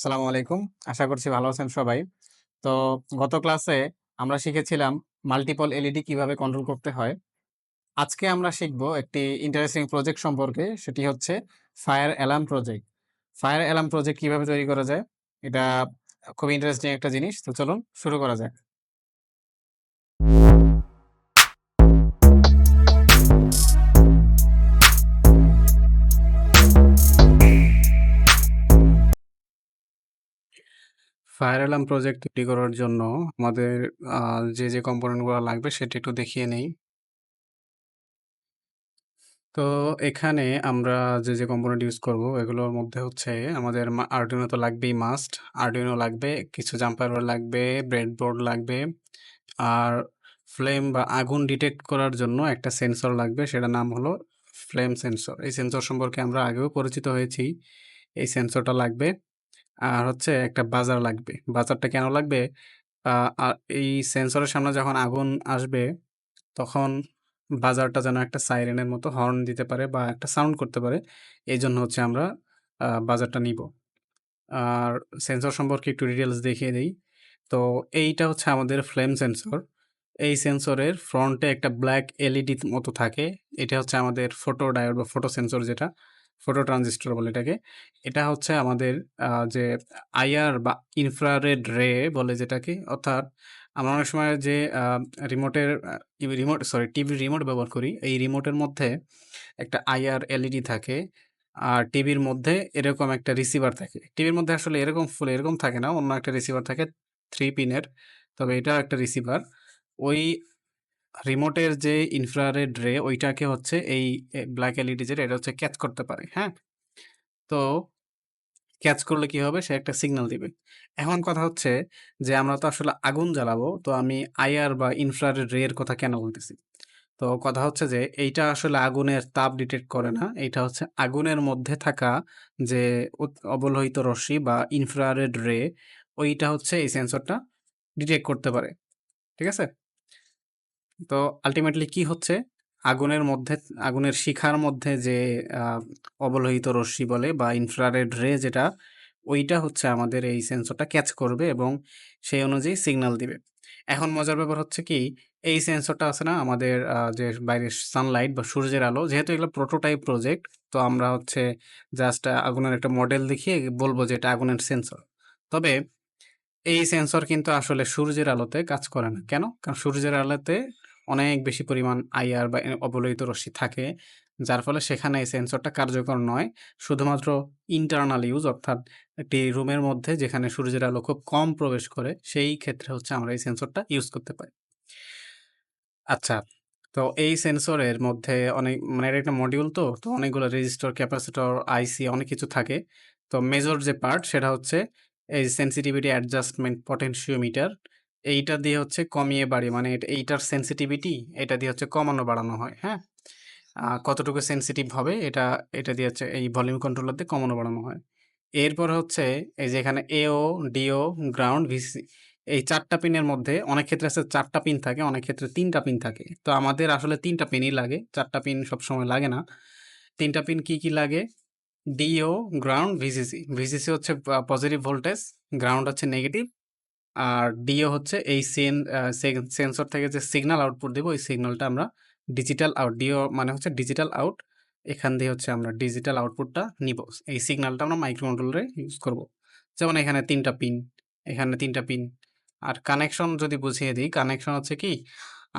আসসালামু আলাইকুম। আশা করছি ভালো আছেন সবাই। তো গত ক্লাসে আমরা শিখেছিলাম মাল্টিপল এলইডি কিভাবে কন্ট্রোল করতে হয়। আজকে আমরা শিখব একটি ইন্টারেস্টিং প্রজেক্ট সম্পর্কে। সেটি হচ্ছে fire alarm project. Fire alarm project কিভাবে তৈরি করা যায়? এটা খুবই ইন্টারেস্টিং একটা জিনিস। তো চলুন শুরু করা যাক। ফায়ার অ্যালার্ম প্রজেক্ট তৈরি করার জন্য আমাদের আ যে কম্পোনেন্ট গুলা লাগবে সেটা একটু দেখিয়ে নেই। তো এখানে আমরা যে কম্পোনেন্ট ইউজ করব এগুলোর মধ্যে হচ্ছে আমাদের Arduino তো লাগবেই মাস্ট। Arduino লাগবে, কিছু জাম্পার ওয়্যার লাগবে, ব্রেডবোর্ড লাগবে। আর ফ্লেম বা আগুন ডিটেক্ট করার জন্য একটা সেন্সর লাগবে, সেটার নাম হলো ফ্লেম সেন্সর। এই সেন্সর সম্পর্কে আমরা আগেও পরিচিত হয়েছি। এই সেন্সরটা লাগবে। আর হচ্ছে একটা বাজার লাগবে। বাজারটা কেন লাগবে? আ আ এই সেন্সরের সামনে যখন আগুন আসবে তখন বাজারটা যেন একটা সাইরেনের মতো হর্ন দিতে পারে বা একটা সাউন্ড করতে পারে। এইজন্য হচ্ছে আমরা বাজারটা নিবো। আর সেন্সর সম্পর্কে একটু ডিটেইলস দেখিয়ে দেই। তো এইটা হচ্ছে আমাদের ফ্লেম সেন্সর। এই সেন্সরের ফ্রন্টে একটা ব্লাক এলইডি মতো থাকে। এটা হচ্ছে আমাদের ফটো ডায়োড বা ফটো সেন্সর যেটা, ফটো ট্রানজিস্টর বলে এটাকে। এটা হচ্ছে আমাদের যে আইআর বা ইনফ্রারেড রে বলে যেটাকে, অর্থাৎ আমরা অনেক সময় যে রিমোটের টিভির রিমোট ব্যবহার করি। এই রিমোটের মধ্যে একটা আইআর এলইডি থাকে। আর টিভির মধ্যে এরকম একটা রিসিভার থাকে। টিভির মধ্যে আসলে এরকম ফুল এরকম থাকে না। অন্য একটা রিসিভার থাকে 3 পিনের। তবে এটাও একটা রিসিভার। ওই রিমোটের যে ইনফ্রারেড রে ওইটাকে হচ্ছে এই ব্লাক এলইডি যেটা এটা হচ্ছে ক্যাচ করতে পারে। হ্যাঁ? তো ক্যাচ করলে কি হবে? সে একটা সিগন্যাল দিবে। এখন কথা হচ্ছে যে আমরা তো আসলে আগুন জ্বালাবো। তো আমি আইআর বা ইনফ্রারেড রে এর কথা কেন বলতেছি? তো কথা হচ্ছে যে এইটা আসলে আগুনের তাপ ডিটেক্ট করে না। এইটা হচ্ছে আগুনের মধ্যে থাকা যে অবলোহিত রশ্মি বা ইনফ্রারেড রে ওইটা হচ্ছে এই সেন্সরটা ডিটেক্ট করতে পারে। ঠিক আছে? তো আল্টিমেটলি কি হচ্ছে? আগুনের মধ্যে আগুনের শিখার মধ্যে যে আ অবলোহিত রশ্মি বলে বা ইনফ্রারেড রে যেটা, ওইটা হচ্ছে আমাদের এই সেন্সরটা ক্যাচ করবে এবং সেই অনুযায়ী সিগন্যাল দিবে। এখন মজার ব্যাপার হচ্ছে কি, এই সেন্সরটা আছে না আমাদের যে বাইরের সানলাইট বা সূর্যের আলো, যেহেতু এগুলো প্রোটোটাইপ প্রজেক্ট, তো আমরা হচ্ছে জাস্ট আগুনের একটা মডেল দেখিয়ে বলব যে এটা আগুনের সেন্সর। তবে এই সেন্সর কিন্তু আসলে সূর্যের আলোতে কাজ করে না। কেন? কারণ সূর্যের আলোতে অনেক বেশি পরিমাণ আইআর বা অবলোহিত রশ্মি থাকে। যার ফলে সেখানে এই সেন্সরটা কার্যকর নয়। শুধুমাত্র ইন্টারনাল ইউজ, অর্থাৎ একটি রুমের মধ্যে যেখানে সূর্যের আলো খুব কম প্রবেশ করে, সেই ক্ষেত্রে হচ্ছে আমরা এই সেন্সরটা ইউজ করতে পারি। আচ্ছা, তো এই সেন্সরের মধ্যে অনেক মানে এটা একটা মডিউল তো অনেকগুলো রেজিস্টর, ক্যাপাসিটর, আইসি অনেক কিছু থাকে। তো মেজর যে পার্ট সেটা হচ্ছে এই সেনসিটিভিটি অ্যাডজাস্টমেন্ট পটেনশিওমিটার। এইটা দিয়ে হচ্ছে কমিয়ে বাড়িয়ে, মানে এইটার সেনসিটিভিটি এটা দিয়ে হচ্ছে কমানো বাড়ানো হয়, হ্যাঁ? কতটুকু সেনসিটিভ হবে এটা দিয়ে হচ্ছে এই ভলিউম কন্ট্রোলার দিয়ে কমানো বাড়ানো হয়। এরপর হচ্ছে এই যে এখানে এও, ডিও, গ্রাউন্ড, ভিসিসি, এই ৪ টা পিনের মধ্যে অনেক ক্ষেত্রে আছে ৪ টা পিন থাকে, অনেক ক্ষেত্রে ৩ টা পিন থাকে। তো আমাদের আসলে ৩ টা পিনই লাগে। ৪ টা পিন সবসময় লাগে না। ৩ টা পিন কি লাগে? DO, ground, VCC. ভিসিসি হচ্ছে পজিটিভ ভোল্টেজ, গ্রাউন্ড হচ্ছে নেগেটিভ। আর ডিও হচ্ছে এই সেন্সর থেকে যে সিগন্যাল আউটপুট দিব, ওই সিগন্যালটা আমরা ডিজিটাল আউট, ডিও মানে হচ্ছে ডিজিটাল আউট। এখান দিয়ে হচ্ছে আমরা ডিজিটাল আউটপুটটা নিব। এই সিগন্যালটা আমরা মাইক্রোকন্ট্রোলারে ইউজ করব। যেমন এখানে ৩ টা পিন, এখানে ৩ টা পিন। আর কানেকশন যদি বুঝিয়ে দিই, কানেকশন হচ্ছে কি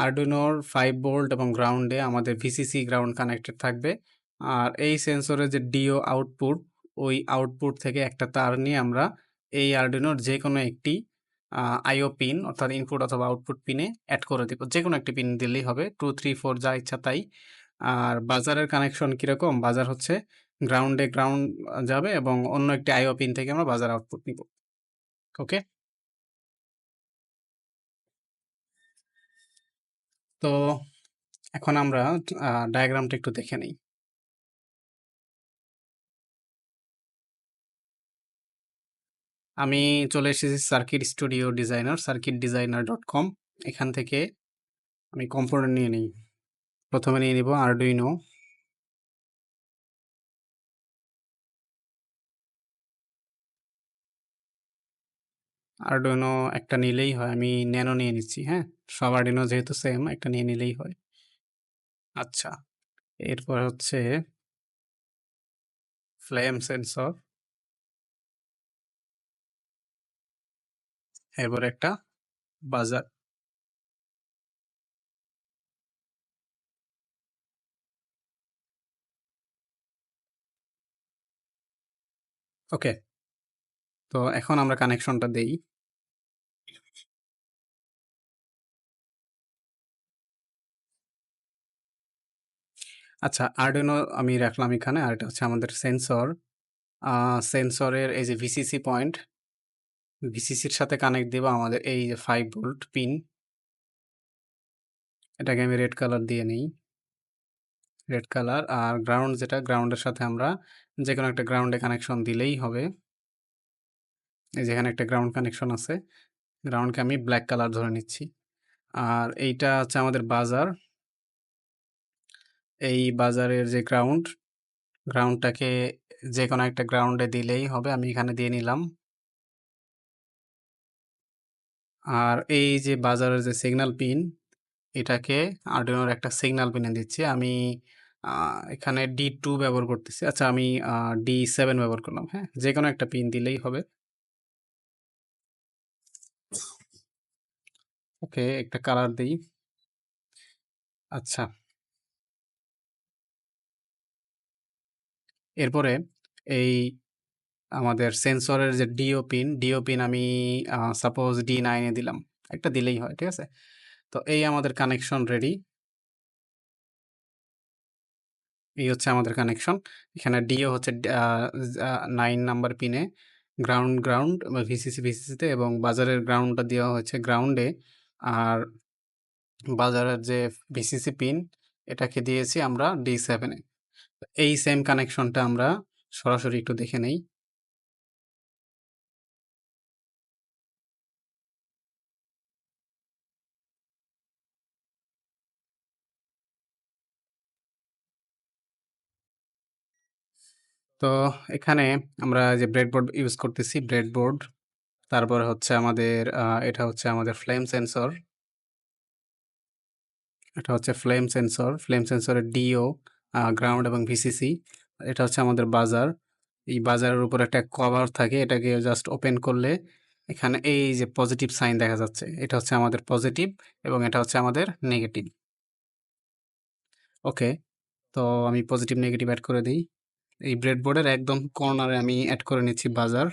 Arduinoর 5 ভোল্ট এবং গ্রাউন্ডে আমাদের ভিসিসি গ্রাউন্ড কানেক্টেড থাকবে। আর এই সেন্সরের যে ডিও আউটপুট, ওই আউটপুট থেকে একটা তার নিয়ে আমরা এই Arduinoর যেকোনো একটি আইও পিন, অর্থাৎ ইনপুট অথবা আউটপুট পিনে এড করে দিব। যেকোনো একটি পিন দিলেই হবে। 2, 3, 4 যা ইচ্ছা তাই। আর বাজারের কানেকশন কিরকম? বাজার হচ্ছে গ্রাউন্ডে গ্রাউন্ড যাবে এবং অন্য একটি আইও পিন থেকে আমরা বাজার আউটপুট নিব। ওকে? তো এখন আমরা ডায়াগ্রামটা একটু দেখে নেই। আমি চলে এসেছি সার্কিট স্টুডিও ডিজাইনার, circuitdesigner.com। এখান থেকে আমি কম্পোনেন্ট নিয়ে নিই। প্রথমে নিয়ে নিব Arduino। Arduino একটা নিলেই হয়। আমি Nano নিয়ে নিচ্ছি, হ্যাঁ? সব Arduino যেহেতু সেম একটা নিয়ে নিলেই হয়। আচ্ছা, এরপর হচ্ছে ফ্লেম সেন্সর, এরপর একটা বাজার। ওকে, তো এখন আমরা কানেকশনটা দেই। আচ্ছা, Arduino আমি রাখলাম এখানে। আর এটা হচ্ছে আমাদের সেন্সর। আ সেন্সরের এই যে VCC পয়েন্ট, VCCর সাথে কানেক্ট দিব আমাদের এই যে 5 ভোল্ট পিন। এটাকে আমি রেড কালার দিয়ে নেই। রেড কালার আর গ্রাউন্ড যেটা, গ্রাউন্ডের সাথে আমরা যেকোনো একটা গ্রাউন্ডে কানেকশন দিলেই হবে। এই যে এখানে একটা গ্রাউন্ড কানেকশন আছে। গ্রাউন্ডকে আমি ব্লাক কালার ধরে নিচ্ছি। আর এইটা হচ্ছে আমাদের বাজার। এই বাজারের যে গ্রাউন্ড, গ্রাউন্ডটাকে যেকোনো একটা গ্রাউন্ডে দিলেই হবে। আমি এখানে দিয়ে নিলাম। আর এই যে বাজারের যে সিগন্যাল পিন, এটাকে আরডুইনোর একটা সিগন্যাল পিনে দিচ্ছি। আমি আ এখানে D2 ব্যবহার করতেছি। আচ্ছা, আমি D7 ব্যবহার করলাম, হ্যাঁ? যেকোনো একটা পিন দিলেই হবে। ওকে, একটা কালার দেই। আচ্ছা, এরপরে এই আমাদের সেন্সরের যে DO পিন আমি সাপোজ D9 এ দিলাম। একটা দিলেই হয়, ঠিক আছে? তো এই আমাদের কানেকশন রেডি। এই হচ্ছে আমাদের কানেকশন। এখানে DO হচ্ছে আ আ 9 নাম্বার পিনে, গ্রাউন্ড বা VCC তে, এবং বাজারের গ্রাউন্ডটা দেওয়া হয়েছে গ্রাউন্ডে। আর বাজারের যে VCC পিন, এটাকে দিয়েছি আমরা D7 এ। এই সেম কানেকশনটা আমরা সরাসরি একটু দেখে নেই। তো এখানে আমরা যে ব্রেডবোর্ড ইউজ করতেছি, ব্রেডবোর্ড। তারপরে হচ্ছে আমাদের এটা হচ্ছে আমাদের ফ্লেম সেন্সর। এটা হচ্ছে ফ্লেম সেন্সর। ফ্লেম সেন্সরের DO, গ্রাউন্ড এবং VCC। এটা হচ্ছে আমাদের বাজার। এই বাজারের উপর একটা কভার থাকে। এটাকে জাস্ট ওপেন করলে এখানে এই যে পজিটিভ সাইন দেখা যাচ্ছে। এটা হচ্ছে আমাদের পজিটিভ এবং এটা হচ্ছে আমাদের নেগেটিভ। ওকে, তো আমি পজিটিভ নেগেটিভ এড করে দেই। এই ব্রেডবোর্ডের একদম কর্নারে আমি এড করে নিচ্ছি বাজার।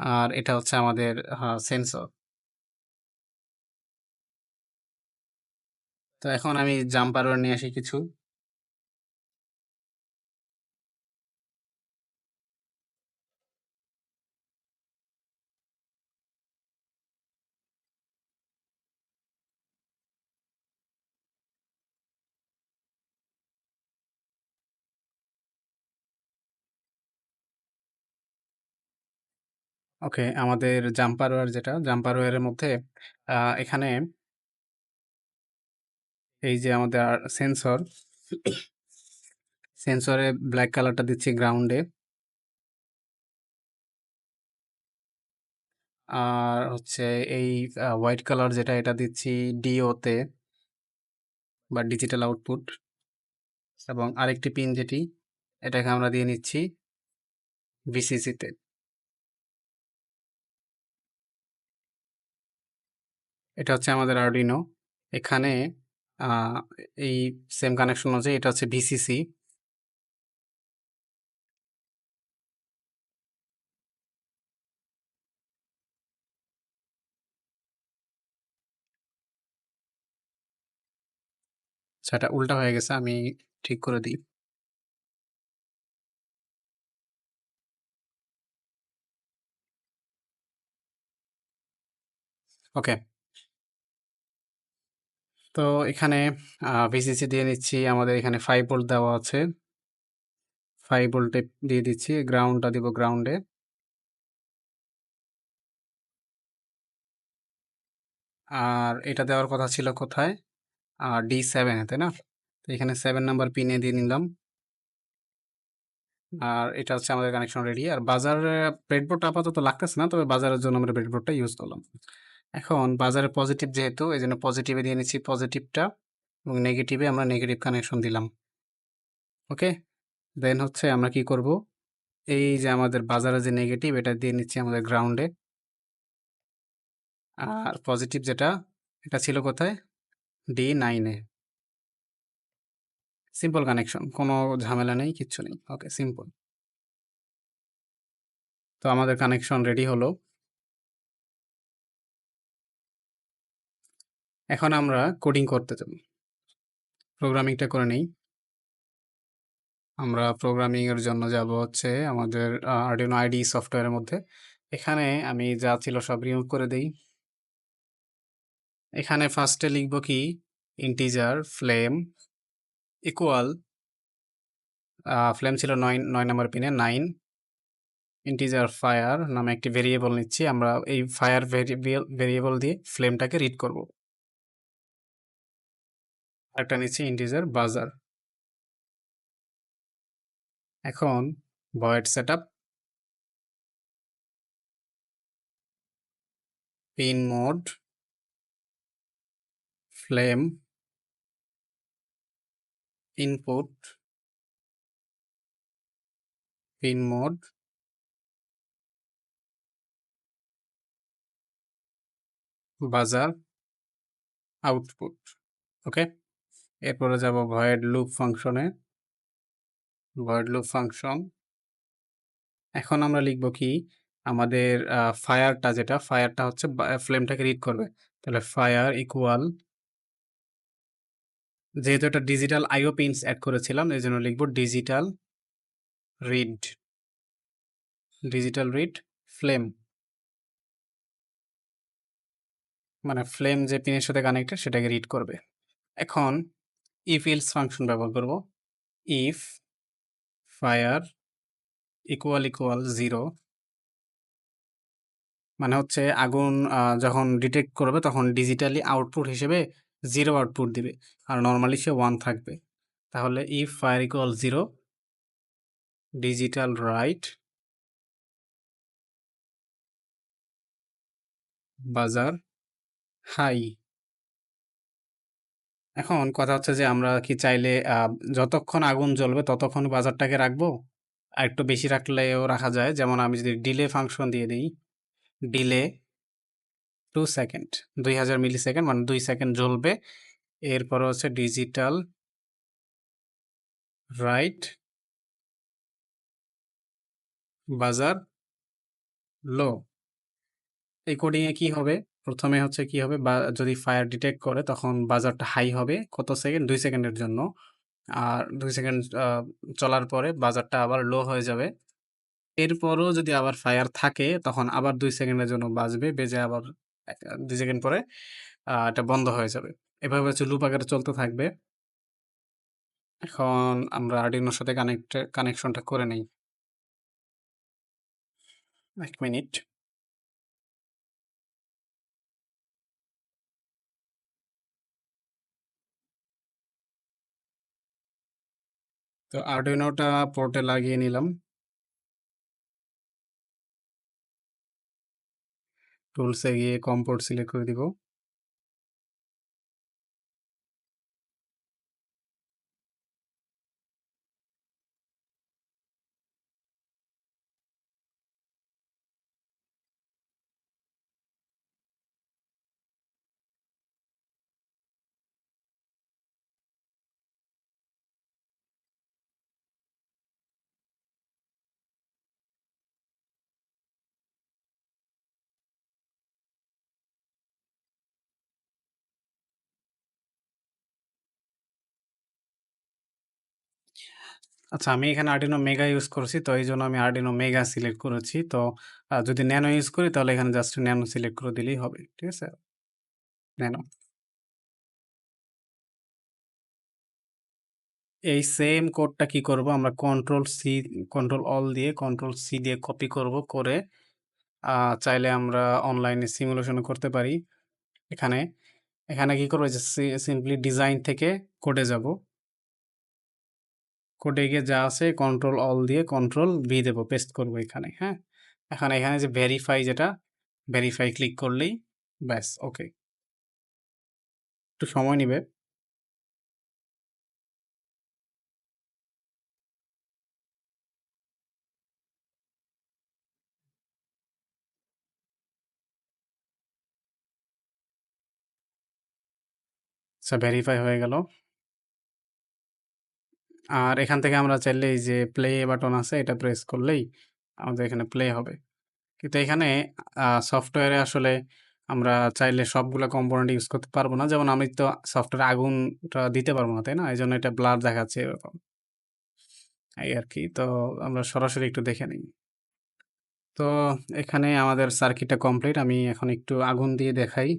আর এটা হচ্ছে আমাদের সেন্সর। তো এখন আমি জাম্পার ওয়্যার নিয়ে আসি কিছু। ওকে, আমাদের জাম্পার ওয়্যার যেটা, জাম্পার ওয়্যারের মধ্যে আ এখানে এই যে আমাদের সেন্সর, সেন্সরে ব্লাক কালারটা দিচ্ছি গ্রাউন্ডে। আর হচ্ছে এই হোয়াইট কালার যেটা, এটা দিচ্ছি DO তে বা ডিজিটাল আউটপুট। এবং আরেকটি পিন যেটি, এটাকে আমরা দিয়ে নিচ্ছি VCC তে। এটা হচ্ছে আমাদের আরডুইনো। এখানে আ এই সেম কানেকশন অনুযায়ী এটা হচ্ছে VCC। আচ্ছা, এটা উল্টা হয়ে গেছে। আমি ঠিক করে দিই। ওকে। তো এখানে VCC দিয়ে নিচ্ছি। আমাদের এখানে 5 ভোল্ট দেওয়া আছে। 5 ভোল্টে দিয়ে দিচ্ছি। গ্রাউন্ডটা দিব গ্রাউন্ডে। আর এটা দেওয়ার কথা ছিল কোথায়? D7 এ, তাই না? তো এখানে 7 নাম্বার পিনে দিয়ে নিলাম। আর এটা হচ্ছে আমাদের কানেকশন রেডি। আর বাজারে ব্রেডবোর্ড আপাতত লাগতেছে না। তবে বাজারের জন্য আমরা ব্রেডবোর্ডটা ইউজ করলাম। এখন বাজারে পজিটিভ যেহেতু এজন্য পজিটিভে দিয়ে নিচ্ছি পজিটিভটা এবং নেগেটিভে আমরা নেগেটিভ কানেকশন দিলাম। ওকে? দেন হচ্ছে আমরা কি করব? এই যে আমাদের বাজারে যে নেগেটিভ এটা দিয়ে নিচ্ছি আমাদের গ্রাউন্ডে। আর পজিটিভ যেটা এটা ছিল কোথায়? D9 এ। Simple connection. কোনো ঝামেলা নেই, কিচ্ছু নেই। ওকে, সিম্পল। তো আমাদের কানেকশন রেডি হলো। এখন আমরা কোডিং করতে যাব। প্রোগ্রামিংটা করে নেই। আমরা প্রোগ্রামিং এর জন্য যাব হচ্ছে আমাদের Arduino IDE সফটওয়্যারের মধ্যে। এখানে আমি যা ছিল সব রিমুভ করে দেই। এখানে ফার্স্টে লিখব কি? ইন্টিজার ফ্লেম ইকুয়াল ফ্লেম ছিল 9 নাম্বার পিনে 9 ইন্টিজার ফায়ার নামে একটি ভেরিয়েবল নিচ্ছি। আমরা এই ফায়ার ভেরিয়েবল দিয়ে ফ্লেমটাকে রিড করব। একটা নিচ্ছি ইন্টিজার বাজার। এখন void setup pin mode flame input pin mode বাজার আউটপুট। ওকে, এরপরে যাব ভয়েড লুপ ফাংশনে। Void loop function. এখন আমরা লিখব কি? আমাদের ফায়ারটা যেটা ফায়ারটা হচ্ছে ফ্লেমটাকে রিড করবে। তাহলে ফায়ার ইকুয়াল যেহেতু এটা ডিজিটাল আইও পিনস অ্যাড করেছিলাম এই জন্য লিখব digital read. Digital read flame মানে ফ্লেম যে পিনের সাথে কানেক্টেড সেটাকে রিড করবে। এখন ইফ এলস ফাংশন ব্যবহার করব। ইফ ফায়ার ইকুয়াল 0 মানে হচ্ছে আগুন যখন ডিটেক্ট করবে তখন ডিজিটালি আউটপুট হিসেবে 0 আউটপুট দিবে। আর নরমালি সে 1 থাকবে। তাহলে if fire equal 0 digital right বাজার হাই। এখন কথা হচ্ছে যে আমরা কি চাইলে যতক্ষণ আগুন জ্বলবে ততক্ষণ বাজারটাকে রাখবো? আরেকটু বেশি রাখলেও রাখা যায়। যেমন আমি যদি ডিলে ফাংশন দিয়ে দিই, ডিলে 2 সেকেন্ড 2000 মিলিসেকেন্ড মানে 2 সেকেন্ড জ্বলবে। এরপরে হচ্ছে ডিজিটাল রাইট বাজার লো। এই কোডিং এ কি হবে? প্রথমে হচ্ছে কি হবে বা যদি ফায়ার ডিটেক্ট করে তখন বাজারটা হাই হবে কত সেকেন্ড? 2 সেকেন্ডের জন্য। আর 2 সেকেন্ড চলার পরে বাজারটা আবার লো হয়ে যাবে। এরপরও যদি আবার ফায়ার থাকে তখন আবার 2 সেকেন্ডের জন্য বাজবে। বেজে আবার 2 সেকেন্ড পরে এটা বন্ধ হয়ে যাবে। এভাবে হচ্ছে লুপ আকারে চলতে থাকবে। এখন আমরা Arduino র সাথে কানেকশনটা করে নেই। ১ মিনিট। তো Arduino টা পোর্টে লাগিয়ে নিলাম। টুলস এ গিয়ে কম পোর্ট সিলেক্ট করে দিব। আচ্ছা, আমি এখানে Arduino Mega ইউজ করছি। তো এইজন্য আমি Arduino Mega সিলেক্ট করেছি। তো যদি ন্যানো ইউজ করি তাহলে এখানে জাস্ট ন্যানো সিলেক্ট করে দিলেই হবে। ঠিক আছে? ন্যানো। এই সেম কোডটা কি করব? আমরা কন্ট্রোল অল দিয়ে কন্ট্রোল সি দিয়ে কপি করব। করে চাইলে আমরা অনলাইনে সিমুলেশনও করতে পারি। এখানে, এখানে কি করব? যে সিম্পলি ডিজাইন থেকে কোডে যাব। কোডে গিয়ে যা আছে কন্ট্রোল অল দিয়ে কন্ট্রোল ভি দেবো, পেস্ট করবো এখানে। হ্যাঁ, এখন এখানে যে ভেরিফাই, যেটা ভেরিফাই ক্লিক করলেই ব্যাস ওকে। একটু সময় নিবে। আচ্ছা, ভেরিফাই হয়ে গেল। আর এখান থেকে আমরা চাইলে এই যে প্লে বাটন আছে এটা প্রেস করলেই আমাদের এখানে প্লে হবে। কিন্তু এখানে সফটওয়্যারে আসলে আমরা চাইলে সবগুলা কম্পোনেন্ট ইউজ করতে পারবো না। যেমন আমি তো সফটওয়্যারে আগুনটা দিতে পারবো না, তাই না? এজন্য এটা ব্লার দেখাচ্ছে এরকম। এই আরকি। তো আমরা সরাসরি একটু দেখে নিই। তো এখানে আমাদের সার্কিটটা কমপ্লিট। আমি এখন একটু আগুন দিয়ে দেখাই।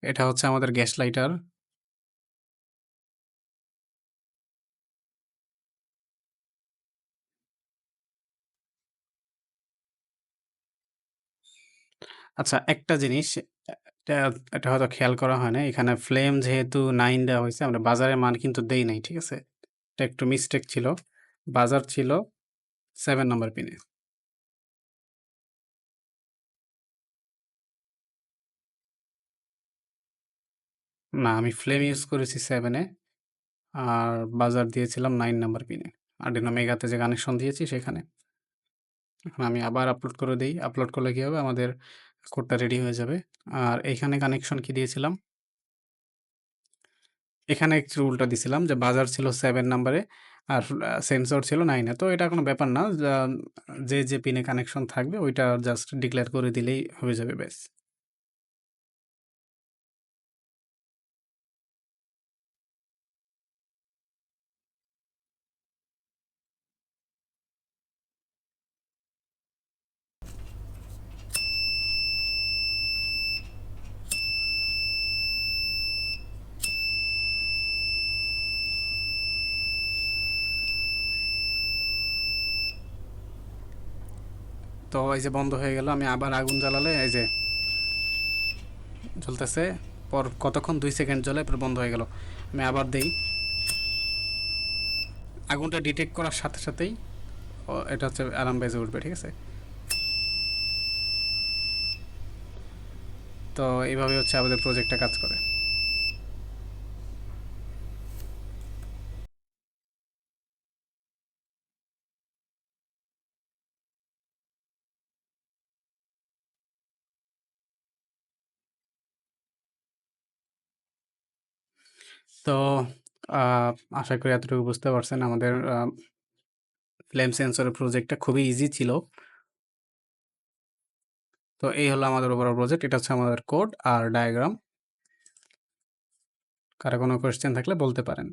এটা হচ্ছে আমাদের গ্যাস লাইটার। আচ্ছা, একটা জিনিস এটা এটা হয়তো খেয়াল করা হয় নাই। এখানে ফ্লেম যেহেতু 9 দেওয়া হইছে, আমরা বাজারের মান কিন্তু দেই নাই। ঠিক আছে? এটা একটু মিস্টেক ছিল। বাজার ছিল 7 নাম্বার পিনে। না, আমি ফ্লেম ইউজ করেছি 7 এ। আর বাজার দিয়েছিলাম 9 নাম্বার পিনে। Arduino Megaতে যে কানেকশন দিয়েছি সেখানে। এখন আমি আবার আপলোড করে দেই। আপলোড করলে কি হবে? আমাদের কোডটা রেডি হয়ে যাবে। আর এইখানে কানেকশন কি দিয়েছিলাম? এখানে একটু উল্টা দিছিলাম যে বাজার ছিল 7 নাম্বারে আর সেন্সর ছিল 9 এ। তো এটা কোনো ব্যাপার না। যে পিনে কানেকশন থাকবে ওইটা জাস্ট ডিক্লেয়ার করে দিলেই হয়ে যাবে ব্যাস। তো এই যে বন্ধ হয়ে গেল। আমি আবার আগুন জ্বালালে এই যে জ্বলতেছে। পর কতক্ষণ 2 সেকেন্ড জ্বলে এরপর বন্ধ হয়ে গেল। আমি আবার দেই। আগুনটা ডিটেক্ট করার সাথে সাথেই এটা হচ্ছে অ্যালার্ম বেজে উঠবে। ঠিক আছে? তো এইভাবে হচ্ছে আমাদের প্রজেক্টটা কাজ করে। তো আশা করি এতটুকু বুঝতে পারছেন। আমাদের ফ্লেম সেন্সরের প্রজেক্টটা খুবই ইজি ছিল। তো এই হলো আমাদের ওভারঅল প্রজেক্ট। এটা হচ্ছে আমাদের কোড আর ডায়াগ্রাম। কারো কোনো কোয়েশ্চেন থাকলে বলতে পারেন।